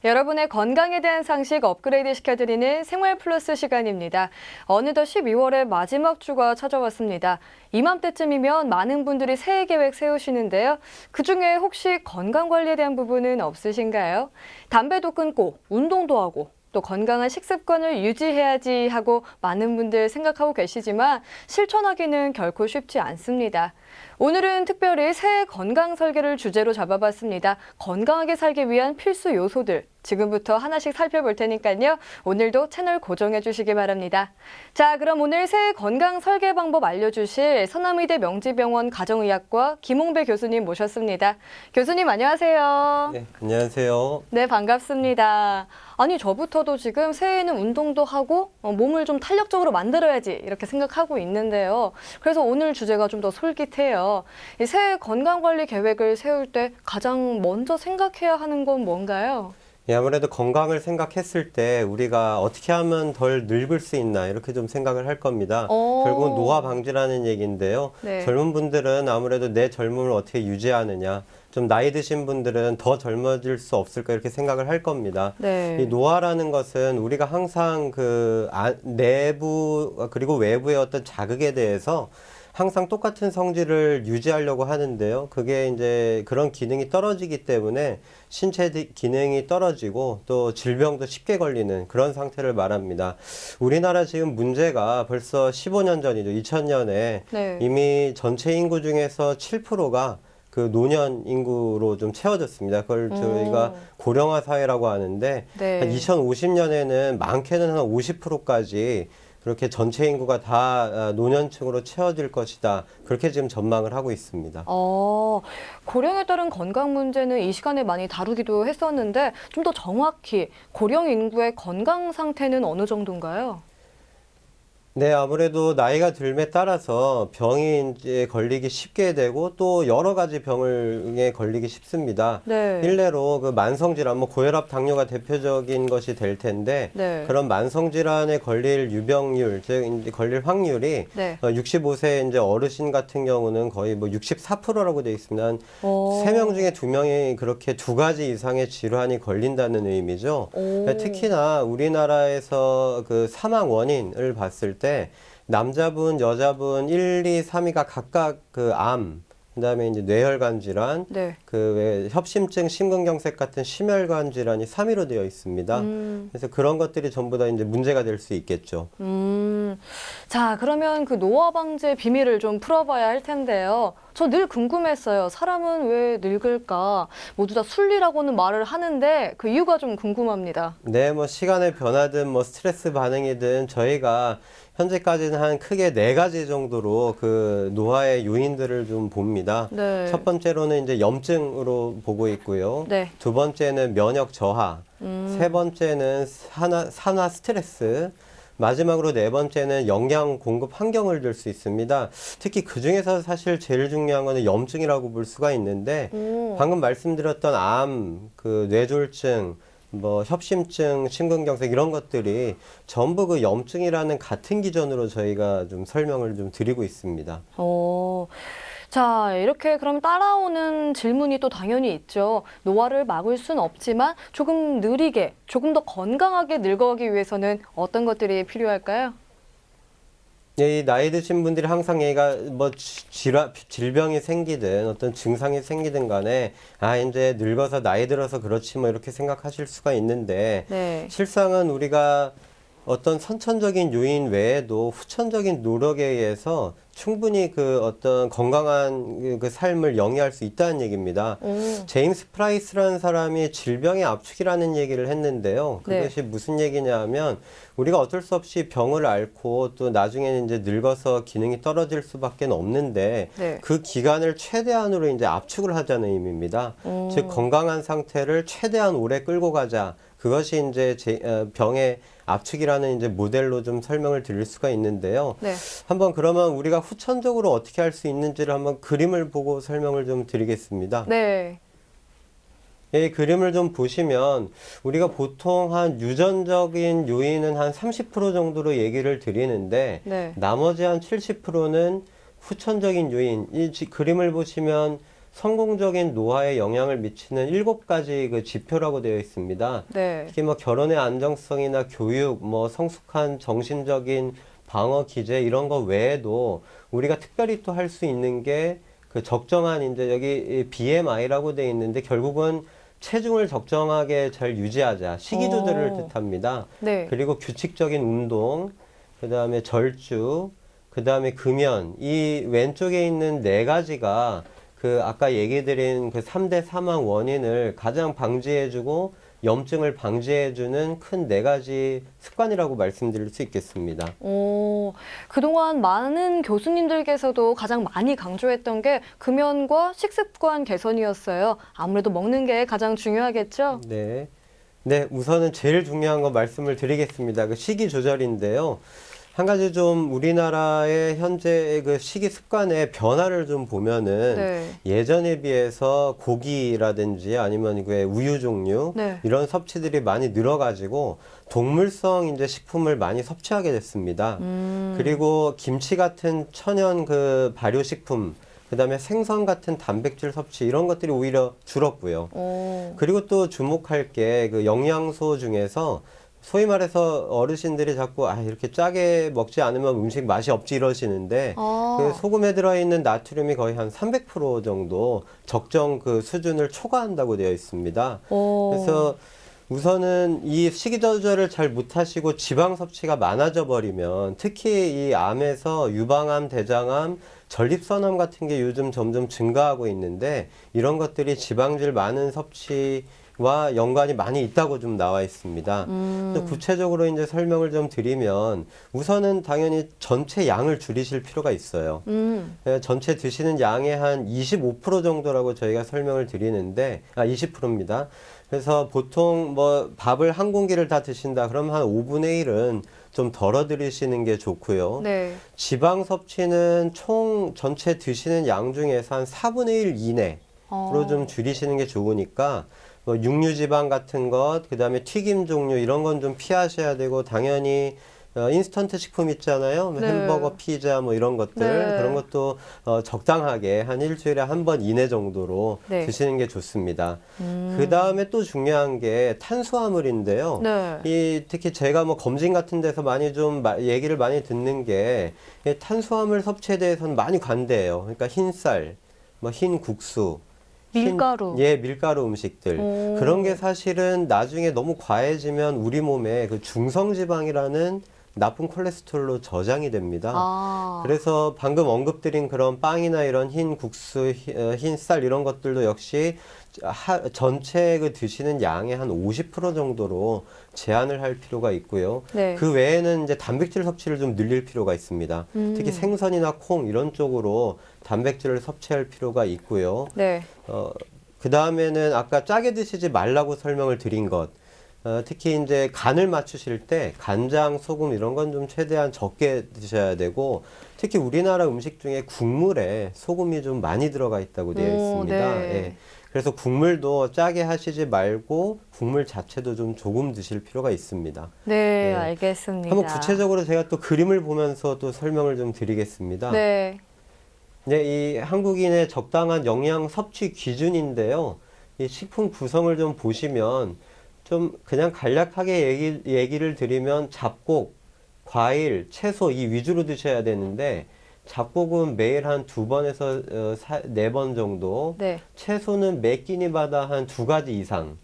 여러분의 건강에 대한 상식 업그레이드 시켜드리는 생활 플러스 시간입니다. 어느덧 12월의 마지막 주가 찾아왔습니다. 이맘때쯤이면 많은 분들이 새해 계획 세우시는데요. 그중에 혹시 건강 관리에 대한 부분은 없으신가요? 담배도 끊고 운동도 하고 또 건강한 식습관을 유지해야지 하고 많은 분들 생각하고 계시지만 실천하기는 결코 쉽지 않습니다. 오늘은 특별히 새해 건강 설계를 주제로 잡아봤습니다. 건강하게 살기 위한 필수 요소들 지금부터 하나씩 살펴볼 테니까요. 오늘도 채널 고정해 주시기 바랍니다. 자, 그럼 오늘 새해 건강 설계 방법 알려주실 서남의대 명지병원 가정의학과 김홍배 교수님 모셨습니다. 교수님 안녕하세요. 네, 안녕하세요. 네, 반갑습니다. 아니, 저부터도 지금 새해에는 운동도 하고 몸을 좀 탄력적으로 만들어야지 이렇게 생각하고 있는데요. 그래서 오늘 주제가 좀 더 솔깃해요. 이 새해 건강관리 계획을 세울 때 가장 먼저 생각해야 하는 건 뭔가요? 예, 아무래도 건강을 생각했을 때 우리가 어떻게 하면 덜 늙을 수 있나 이렇게 좀 생각을 할 겁니다. 결국은 노화 방지라는 얘기인데요. 네. 젊은 분들은 아무래도 내 젊음을 어떻게 유지하느냐, 좀 나이 드신 분들은 더 젊어질 수 없을까 이렇게 생각을 할 겁니다. 네. 이 노화라는 것은 우리가 항상 내부 그리고 외부의 어떤 자극에 대해서 항상 똑같은 성질을 유지하려고 하는데요. 그게 이제 그런 기능이 떨어지기 때문에 신체 기능이 떨어지고 또 질병도 쉽게 걸리는 그런 상태를 말합니다. 우리나라 지금 문제가 벌써 15년 전이죠. 2000년에 네. 이미 전체 인구 중에서 7%가 그 노년 인구로 좀 채워졌습니다. 그걸 저희가 고령화 사회라고 하는데 네. 한 2050년에는 많게는 한 50%까지 그렇게 전체 인구가 다 노년층으로 채워질 것이다. 그렇게 지금 전망을 하고 있습니다. 고령에 따른 건강 문제는 이 시간에 많이 다루기도 했었는데 좀 더 정확히 고령 인구의 건강 상태는 어느 정도인가요? 네, 아무래도 나이가 들에 따라서 병이 이제 걸리기 쉽게 되고 또 여러 가지 병에 걸리기 쉽습니다. 네. 일례로 그 만성질환, 고혈압, 당뇨가 대표적인 것이 될 텐데 네. 그런 만성질환에 걸릴 유병률, 즉 이제 걸릴 확률이 네. 65세 이제 어르신 같은 경우는 거의 64%라고 되어 있습니다. 한 3명 중에 2명이 그렇게 2가지 이상의 질환이 걸린다는 의미죠. 특히나 우리나라에서 그 사망 원인을 봤을 때 남자분, 여자분 1, 2, 3위가 각각 그 암, 그다음에 이제 뇌혈관 질환, 네. 그 외 협심증, 심근경색 같은 심혈관 질환이 3위로 되어 있습니다. 그래서 그런 것들이 전부 다 이제 문제가 될 수 있겠죠. 자, 그러면 그 노화 방지의 비밀을 좀 풀어봐야 할 텐데요. 저 늘 궁금했어요. 사람은 왜 늙을까? 모두 다 순리라고는 말을 하는데 그 이유가 좀 궁금합니다. 네, 시간의 변화든 스트레스 반응이든 저희가 현재까지는 한 크게 4가지 정도로 그 노화의 요인들을 좀 봅니다. 네. 첫 번째로는 이제 염증으로 보고 있고요. 네. 두 번째는 면역 저하. 세 번째는 산화 스트레스. 마지막으로 4번째는 영양 공급 환경을 들 수 있습니다. 특히 그 중에서 사실 제일 중요한 거는 염증이라고 볼 수가 있는데 방금 말씀드렸던 암, 그 뇌졸중, 협심증, 심근경색 이런 것들이 전부 그 염증이라는 같은 기전으로 저희가 좀 설명을 좀 드리고 있습니다. 자, 이렇게 그럼 따라오는 질문이 또 당연히 있죠. 노화를 막을 수는 없지만 조금 느리게, 조금 더 건강하게 늙어가기 위해서는 어떤 것들이 필요할까요? 이 나이 드신 분들이 항상 얘가 질병이 생기든 어떤 증상이 생기든 간에 이제 늙어서 나이 들어서 그렇지 이렇게 생각하실 수가 있는데 네. 실상은 우리가 어떤 선천적인 요인 외에도 후천적인 노력에 의해서 충분히 그 어떤 건강한 그 삶을 영위할 수 있다는 얘기입니다. 제임스 프라이스라는 사람이 질병의 압축이라는 얘기를 했는데요. 그것이 무슨 얘기냐 하면 우리가 어쩔 수 없이 병을 앓고 또 나중에는 이제 늙어서 기능이 떨어질 수밖에 없는데 그 기간을 최대한으로 이제 압축을 하자는 의미입니다. 즉 건강한 상태를 최대한 오래 끌고 가자. 그것이 이제 병의 압축이라는 이제 모델로 좀 설명을 드릴 수가 있는데요. 한번 그러면 우리가 후천적으로 어떻게 할 수 있는지를 한번 그림을 보고 설명을 좀 드리겠습니다. 네. 이 그림을 좀 보시면 우리가 보통 한 유전적인 요인은 한 30% 정도로 얘기를 드리는데 나머지 한 70%는 후천적인 요인. 이 그림을 보시면 성공적인 노화에 영향을 미치는 7가지 그 지표라고 되어 있습니다. 네. 특히 뭐 결혼의 안정성이나 교육, 뭐 성숙한 정신적인 방어 기제 이런 거 외에도 우리가 특별히 또 할 수 있는 게 그 적정한 이제 여기 BMI라고 되어 있는데 결국은 체중을 적정하게 잘 유지하자. 식이 조절을 뜻합니다. 네. 그리고 규칙적인 운동, 그다음에 절주, 그다음에 금연. 이 왼쪽에 있는 4가지가 그 아까 얘기 드린 그 3대 사망 원인을 가장 방지해주고 염증을 방지해주는 큰 4가지 습관이라고 말씀드릴 수 있겠습니다. 그동안 많은 교수님들께서도 가장 많이 강조했던 게 금연과 식습관 개선이었어요. 아무래도 먹는 게 가장 중요하겠죠? 네. 네, 우선은 제일 중요한 거 말씀을 드리겠습니다. 그 식이 조절인데요. 한 가지 좀 우리나라의 현재 그 식이 습관의 변화를 좀 보면은 네. 예전에 비해서 고기라든지 아니면 그 우유 종류 네. 이런 섭취들이 많이 늘어가지고 동물성 이제 식품을 많이 섭취하게 됐습니다. 그리고 김치 같은 천연 그 발효식품, 그다음에 생선 같은 단백질 섭취 이런 것들이 오히려 줄었고요. 그리고 또 주목할 게 그 영양소 중에서 소위 말해서 어르신들이 자꾸 이렇게 짜게 먹지 않으면 음식 맛이 없지 이러시는데 그 소금에 들어있는 나트륨이 거의 한 300% 정도 적정 그 수준을 초과한다고 되어 있습니다. 그래서 우선은 이 식이 조절을 잘 못하시고 지방 섭취가 많아져 버리면 특히 이 암에서 유방암, 대장암, 전립선암 같은 게 요즘 점점 증가하고 있는데 이런 것들이 지방질 많은 섭취와 연관이 많이 있다고 좀 나와 있습니다. 구체적으로 이제 설명을 좀 드리면 우선은 당연히 전체 양을 줄이실 필요가 있어요. 전체 드시는 양의 한 25% 정도라고 저희가 설명을 드리는데 20%입니다. 그래서 보통 뭐 밥을 한 공기를 다 드신다 그러면 한 5분의 1은 좀 덜어 드시는 게 좋고요. 네. 지방 섭취는 총 전체 드시는 양 중에서 한 4분의 1 이내로 좀 줄이시는 게 좋으니까 뭐 육류지방 같은 것, 그다음에 튀김 종류 이런 건 좀 피하셔야 되고 당연히 인스턴트 식품 있잖아요. 뭐 네. 햄버거, 피자 뭐 이런 것들 네. 그런 것도 적당하게 한 일주일에 한 번 이내 정도로 네. 드시는 게 좋습니다. 그 다음에 또 중요한 게 탄수화물인데요. 네. 특히 제가 뭐 검진 같은 데서 많이 좀 얘기를 많이 듣는 게 이 탄수화물 섭취에 대해서는 많이 관대해요. 그러니까 흰쌀, 뭐 흰 국수. 밀가루. 밀가루 음식들. 그런 게 사실은 나중에 너무 과해지면 우리 몸에 그 중성지방이라는 나쁜 콜레스테롤로 저장이 됩니다. 그래서 방금 언급드린 그런 빵이나 이런 흰 국수, 흰 쌀 이런 것들도 역시 전체 그 드시는 양의 한 50% 정도로 제한을 할 필요가 있고요. 네. 그 외에는 이제 단백질 섭취를 좀 늘릴 필요가 있습니다. 특히 생선이나 콩 이런 쪽으로 단백질을 섭취할 필요가 있고요. 네. 그 다음에는 아까 짜게 드시지 말라고 설명을 드린 것. 특히 이제 간을 맞추실 때 간장, 소금 이런 건 좀 최대한 적게 드셔야 되고 특히 우리나라 음식 중에 국물에 소금이 좀 많이 들어가 있다고 되어 있습니다. 네. 예. 그래서 국물도 짜게 하시지 말고 국물 자체도 좀 조금 드실 필요가 있습니다. 네, 네. 알겠습니다. 한번 구체적으로 제가 또 그림을 보면서 또 설명을 좀 드리겠습니다. 네. 네, 이 한국인의 적당한 영양 섭취 기준인데요. 이 식품 구성을 좀 보시면 좀 그냥 간략하게 얘기를 드리면 잡곡, 과일, 채소 이 위주로 드셔야 되는데 잡곡은 매일 한 2번에서 4번 정도, 네. 채소는 매 끼니마다 한 2가지 이상,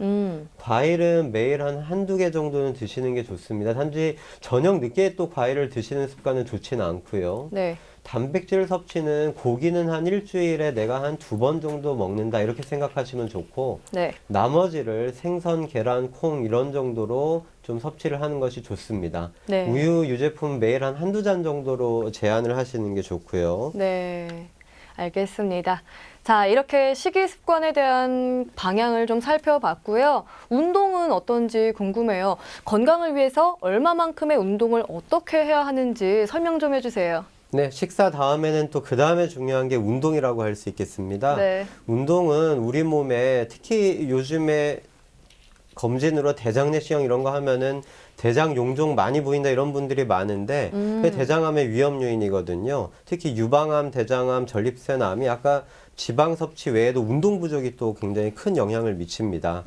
과일은 매일 한 1~2개 정도는 드시는 게 좋습니다. 단지 저녁 늦게 또 과일을 드시는 습관은 좋지는 않고요. 네. 단백질 섭취는 고기는 한 일주일에 내가 한 2번 정도 먹는다 이렇게 생각하시면 좋고 네. 나머지를 생선, 계란, 콩 이런 정도로 좀 섭취를 하는 것이 좋습니다. 네. 우유, 유제품 매일 한 1~2잔 정도로 제한을 하시는 게 좋고요. 네. 알겠습니다. 자, 이렇게 식이 습관에 대한 방향을 좀 살펴봤고요. 운동은 어떤지 궁금해요. 건강을 위해서 얼마만큼의 운동을 어떻게 해야 하는지 설명 좀 해주세요. 네, 식사 다음에는 또 그 다음에 중요한 게 운동이라고 할 수 있겠습니다. 네. 운동은 우리 몸에 특히 요즘에 검진으로 대장 내시경 이런 거 하면은 대장 용종 많이 보인다 이런 분들이 많은데 그게 대장암의 위험 요인이거든요. 특히 유방암, 대장암, 전립선암이 아까 지방 섭취 외에도 운동 부족이 또 굉장히 큰 영향을 미칩니다.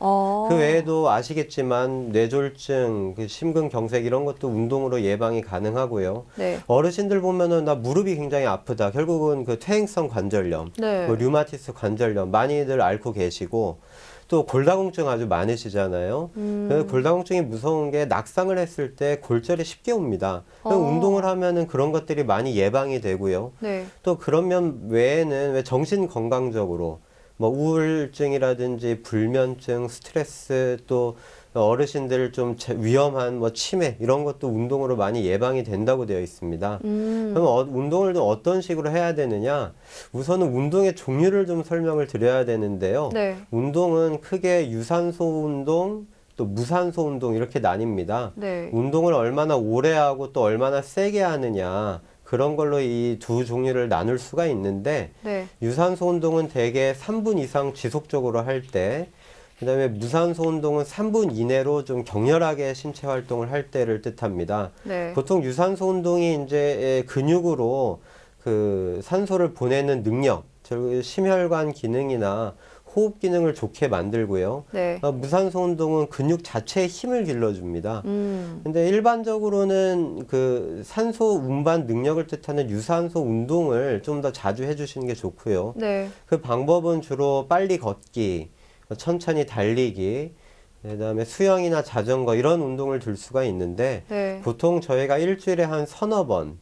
그 외에도 아시겠지만 뇌졸중, 심근경색 이런 것도 운동으로 예방이 가능하고요. 네. 어르신들 보면은 나 무릎이 굉장히 아프다. 결국은 그 퇴행성 관절염, 네. 뭐 류마티스 관절염 많이들 앓고 계시고 또 골다공증 아주 많으시잖아요. 그 골다공증이 무서운 게 낙상을 했을 때 골절이 쉽게 옵니다. 운동을 하면은 그런 것들이 많이 예방이 되고요. 네. 또 그런 면 외에는 왜 정신 건강적으로 뭐 우울증이라든지 불면증, 스트레스 또 어르신들 좀 위험한 뭐 치매 이런 것도 운동으로 많이 예방이 된다고 되어 있습니다. 그럼 운동을 좀 어떤 식으로 해야 되느냐? 우선은 운동의 종류를 좀 설명을 드려야 되는데요. 네. 운동은 크게 유산소 운동, 또 무산소 운동 이렇게 나뉩니다. 네. 운동을 얼마나 오래 하고 또 얼마나 세게 하느냐 그런 걸로 이 두 종류를 나눌 수가 있는데 네. 유산소 운동은 대개 3분 이상 지속적으로 할 때, 그다음에 무산소 운동은 3분 이내로 좀 격렬하게 신체 활동을 할 때를 뜻합니다. 네. 보통 유산소 운동이 이제 근육으로 그 산소를 보내는 능력, 즉 심혈관 기능이나 호흡 기능을 좋게 만들고요. 네. 무산소 운동은 근육 자체에 힘을 길러줍니다. 근데 일반적으로는 그 산소 운반 능력을 뜻하는 유산소 운동을 좀 더 자주 해주시는 게 좋고요. 네. 그 방법은 주로 빨리 걷기, 천천히 달리기, 그다음에 수영이나 자전거 이런 운동을 들 수가 있는데 네. 보통 저희가 일주일에 한 서너 번,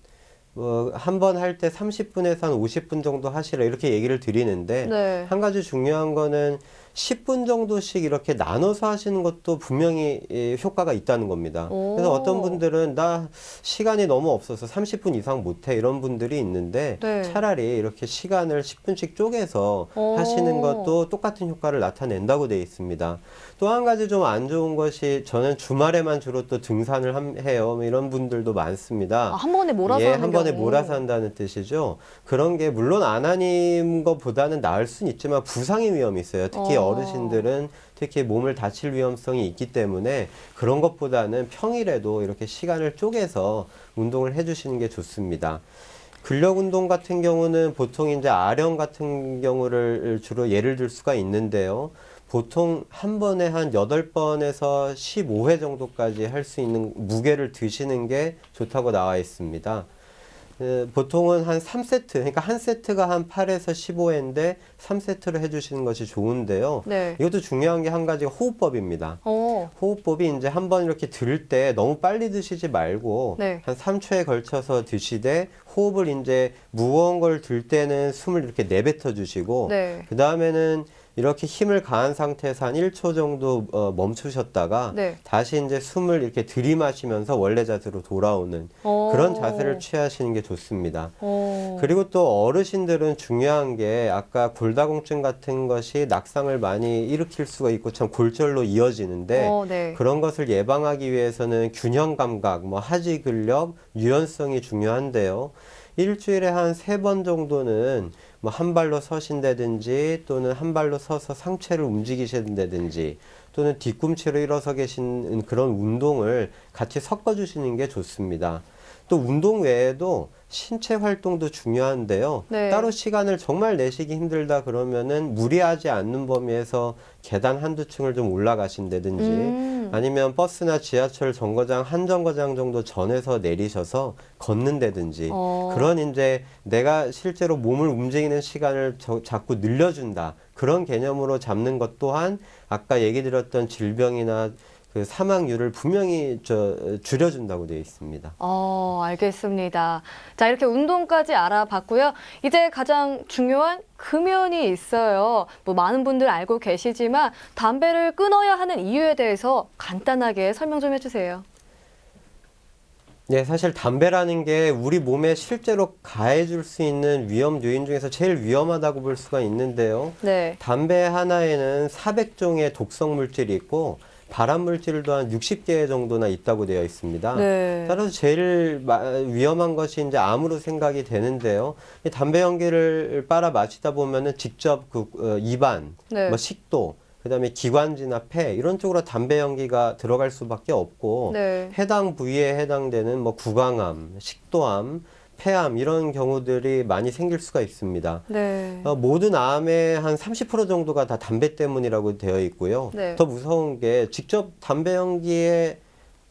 한 번 할 때 30분에서 한 50분 정도 하시라 이렇게 얘기를 드리는데 네. 한 가지 중요한 거는 10분 정도씩 이렇게 나눠서 하시는 것도 분명히 효과가 있다는 겁니다. 그래서 어떤 분들은 나 시간이 너무 없어서 30분 이상 못해 이런 분들이 있는데 네. 차라리 이렇게 시간을 10분씩 쪼개서 하시는 것도 똑같은 효과를 나타낸다고 되어 있습니다. 또 한 가지 좀 안 좋은 것이 저는 주말에만 주로 또 등산을 해요. 이런 분들도 많습니다. 한 번에 몰아서 예, 하는 한 번에 경우. 몰아서 한다는 뜻이죠. 그런 게 물론 안 하는 것보다는 나을 수는 있지만 부상의 위험이 있어요. 특히 어르신들은 특히 몸을 다칠 위험성이 있기 때문에 그런 것보다는 평일에도 이렇게 시간을 쪼개서 운동을 해주시는 게 좋습니다. 근력 운동 같은 경우는 보통 이제 아령 같은 경우를 주로 예를 들 수가 있는데요. 보통 한 번에 한 8번에서 15회 정도까지 할 수 있는 무게를 드시는 게 좋다고 나와 있습니다. 보통은 한 3세트, 그러니까 한 세트가 한 8에서 15회인데 3세트를 해주시는 것이 좋은데요. 네. 이것도 중요한 게 한 가지가 호흡법입니다. 호흡법이 이제 한번 이렇게 들 때 너무 빨리 드시지 말고 네. 한 3초에 걸쳐서 드시되 호흡을 이제 무거운 걸 들 때는 숨을 이렇게 내뱉어 주시고 네. 그 다음에는 이렇게 힘을 가한 상태에서 한 1초 정도 멈추셨다가 네. 다시 이제 숨을 이렇게 들이마시면서 원래 자세로 돌아오는 그런 자세를 취하시는 게 좋습니다. 그리고 또 어르신들은 중요한 게 아까 골다공증 같은 것이 낙상을 많이 일으킬 수가 있고 참 골절로 이어지는데 네. 그런 것을 예방하기 위해서는 균형 감각, 뭐 하지 근력, 유연성이 중요한데요. 일주일에 한 3번 정도는 뭐 한 발로 서신다든지 또는 한 발로 서서 상체를 움직이신다든지 또는 뒤꿈치로 일어서 계신 그런 운동을 같이 섞어 주시는 게 좋습니다. 또 운동 외에도 신체 활동도 중요한데요. 네. 따로 시간을 정말 내시기 힘들다 그러면은 무리하지 않는 범위에서 계단 한두 층을 좀 올라가신다든지 아니면 버스나 지하철 정거장 한 정거장 정도 전에서 내리셔서 걷는다든지 그런 이제 내가 실제로 몸을 움직이는 시간을 자꾸 늘려준다. 그런 개념으로 잡는 것 또한 아까 얘기 드렸던 질병이나 그 사망률을 분명히 줄여준다고 되어 있습니다. 알겠습니다. 자, 이렇게 운동까지 알아봤고요. 이제 가장 중요한 금연이 있어요. 뭐 많은 분들 알고 계시지만 담배를 끊어야 하는 이유에 대해서 간단하게 설명 좀 해주세요. 네, 사실 담배라는 게 우리 몸에 실제로 가해줄 수 있는 위험 요인 중에서 제일 위험하다고 볼 수가 있는데요. 네. 담배 하나에는 400종의 독성 물질이 있고 발암 물질도 한 60개 정도나 있다고 되어 있습니다. 네. 따라서 제일 위험한 것이 이제 암으로 생각이 되는데요. 이 담배 연기를 빨아 마시다 보면은 직접 그 입안, 네. 뭐 식도, 그다음에 기관지나 폐 이런 쪽으로 담배 연기가 들어갈 수밖에 없고 네. 해당 부위에 해당되는 뭐 구강암, 식도암, 폐암 이런 경우들이 많이 생길 수가 있습니다. 네. 모든 암의 한 30% 정도가 다 담배 때문이라고 되어 있고요. 네. 더 무서운 게 직접 담배 연기에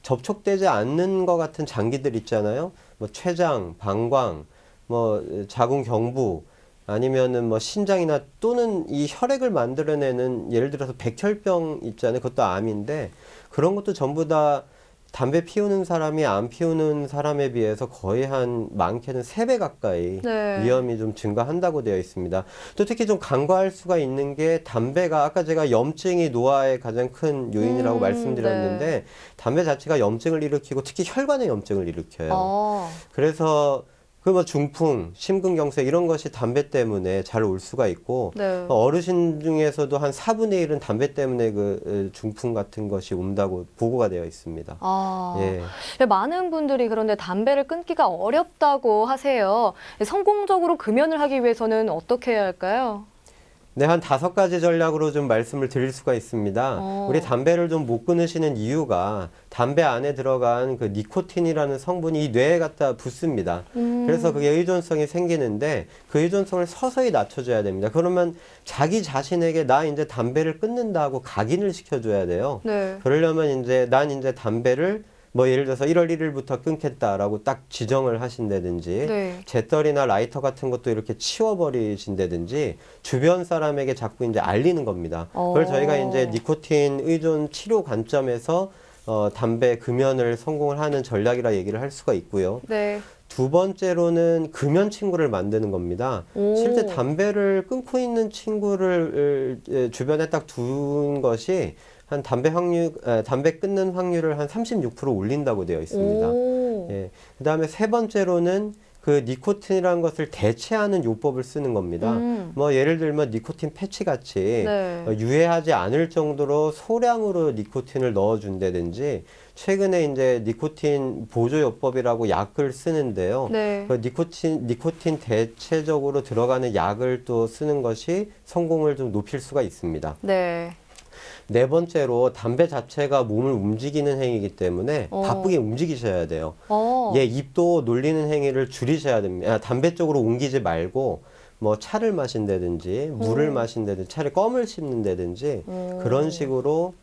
접촉되지 않는 것 같은 장기들 있잖아요. 뭐 췌장, 방광, 뭐 자궁 경부 아니면은 뭐 신장이나 또는 이 혈액을 만들어내는 예를 들어서 백혈병 있잖아요. 그것도 암인데 그런 것도 전부 다 담배 피우는 사람이 안 피우는 사람에 비해서 거의 한 많게는 3배 가까이 네. 위험이 좀 증가한다고 되어 있습니다. 또 특히 좀 간과할 수가 있는 게 담배가 아까 제가 염증이 노화의 가장 큰 요인이라고 말씀드렸는데 네. 담배 자체가 염증을 일으키고 특히 혈관의 염증을 일으켜요. 그래서 그 뭐 중풍, 심근경색 이런 것이 담배 때문에 잘 올 수가 있고 네. 어르신 중에서도 한 4분의 1은 담배 때문에 그 중풍 같은 것이 온다고 보고가 되어 있습니다. 예. 네, 많은 분들이 그런데 담배를 끊기가 어렵다고 하세요. 성공적으로 금연을 하기 위해서는 어떻게 해야 할까요? 네, 한 5가지 전략으로 좀 말씀을 드릴 수가 있습니다. 우리 담배를 좀 못 끊으시는 이유가 담배 안에 들어간 그 니코틴이라는 성분이 이 뇌에 갖다 붙습니다. 그래서 그게 의존성이 생기는데 그 의존성을 서서히 낮춰줘야 됩니다. 그러면 자기 자신에게 나 이제 담배를 끊는다고 각인을 시켜줘야 돼요. 네. 그러려면 이제 난 이제 담배를 뭐 예를 들어서 1월 1일부터 끊겠다라고 딱 지정을 하신다든지 네. 재떨이나 라이터 같은 것도 이렇게 치워버리신다든지 주변 사람에게 자꾸 이제 알리는 겁니다. 그걸 저희가 이제 니코틴 의존 치료 관점에서 담배 금연을 성공을 하는 전략이라 얘기를 할 수가 있고요. 네. 두 번째로는 금연 친구를 만드는 겁니다. 실제 담배를 끊고 있는 친구를 주변에 딱 둔 것이 한 담배 끊는 확률을 한 36% 올린다고 되어 있습니다. 예. 그다음에 세 번째로는 그 니코틴이라는 것을 대체하는 요법을 쓰는 겁니다. 뭐 예를 들면 니코틴 패치 같이 네. 유해하지 않을 정도로 소량으로 니코틴을 넣어준다든지 최근에 이제 니코틴 보조 요법이라고 약을 쓰는데요. 네. 그 니코틴 대체적으로 들어가는 약을 또 쓰는 것이 성공을 좀 높일 수가 있습니다. 네. 네 번째로 담배 자체가 몸을 움직이는 행위이기 때문에 바쁘게 움직이셔야 돼요. 예, 입도 놀리는 행위를 줄이셔야 됩니다. 담배 쪽으로 옮기지 말고 뭐 차를 마신다든지 물을 마신다든지 차라리 껌을 씹는다든지 그런 식으로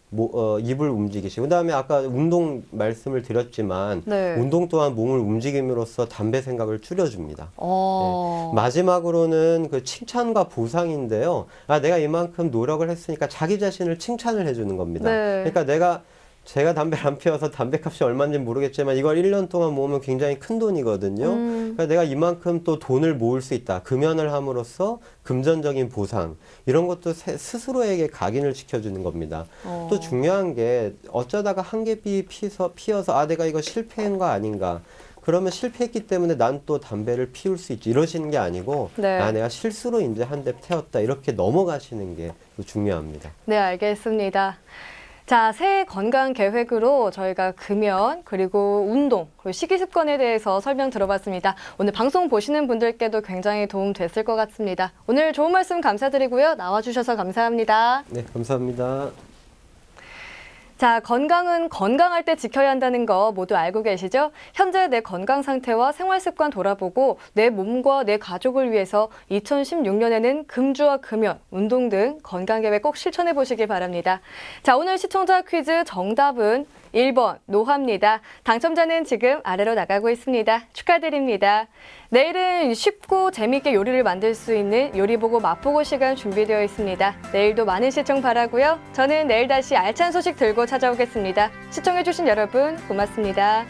입을 움직이시고 그다음에 아까 운동 말씀을 드렸지만 네. 운동 또한 몸을 움직임으로써 담배 생각을 줄여줍니다. 어. 네. 마지막으로는 그 칭찬과 보상인데요. 내가 이만큼 노력을 했으니까 자기 자신을 칭찬을 해주는 겁니다. 네. 그러니까 제가 담배를 안 피워서 담배값이 얼마인지 모르겠지만 이걸 1년 동안 모으면 굉장히 큰 돈이거든요. 그러니까 내가 이만큼 또 돈을 모을 수 있다. 금연을 함으로써 금전적인 보상 이런 것도 스스로에게 각인을 시켜주는 겁니다. 또 중요한 게 어쩌다가 한 개 피워서 내가 이거 실패한 거 아닌가. 그러면 실패했기 때문에 난 또 담배를 피울 수 있지 이러시는 게 아니고 네. 내가 실수로 이제 한 대 태웠다 이렇게 넘어가시는 게 중요합니다. 네, 알겠습니다. 자, 새해 건강 계획으로 저희가 금연, 그리고 운동, 그리고 식이습관에 대해서 설명 들어봤습니다. 오늘 방송 보시는 분들께도 굉장히 도움 됐을 것 같습니다. 오늘 좋은 말씀 감사드리고요. 나와주셔서 감사합니다. 네, 감사합니다. 자, 건강은 건강할 때 지켜야 한다는 거 모두 알고 계시죠? 현재 내 건강 상태와 생활 습관 돌아보고 내 몸과 내 가족을 위해서 2016년에는 금주와 금연, 운동 등 건강 계획 꼭 실천해 보시기 바랍니다. 자, 오늘 시청자 퀴즈 정답은 1번 노화입니다. 당첨자는 지금 아래로 나가고 있습니다. 축하드립니다. 내일은 쉽고 재미있게 요리를 만들 수 있는 요리보고 맛보고 시간 준비되어 있습니다. 내일도 많은 시청 바라고요. 저는 내일 다시 알찬 소식 들고 찾아오겠습니다. 시청해주신 여러분 고맙습니다.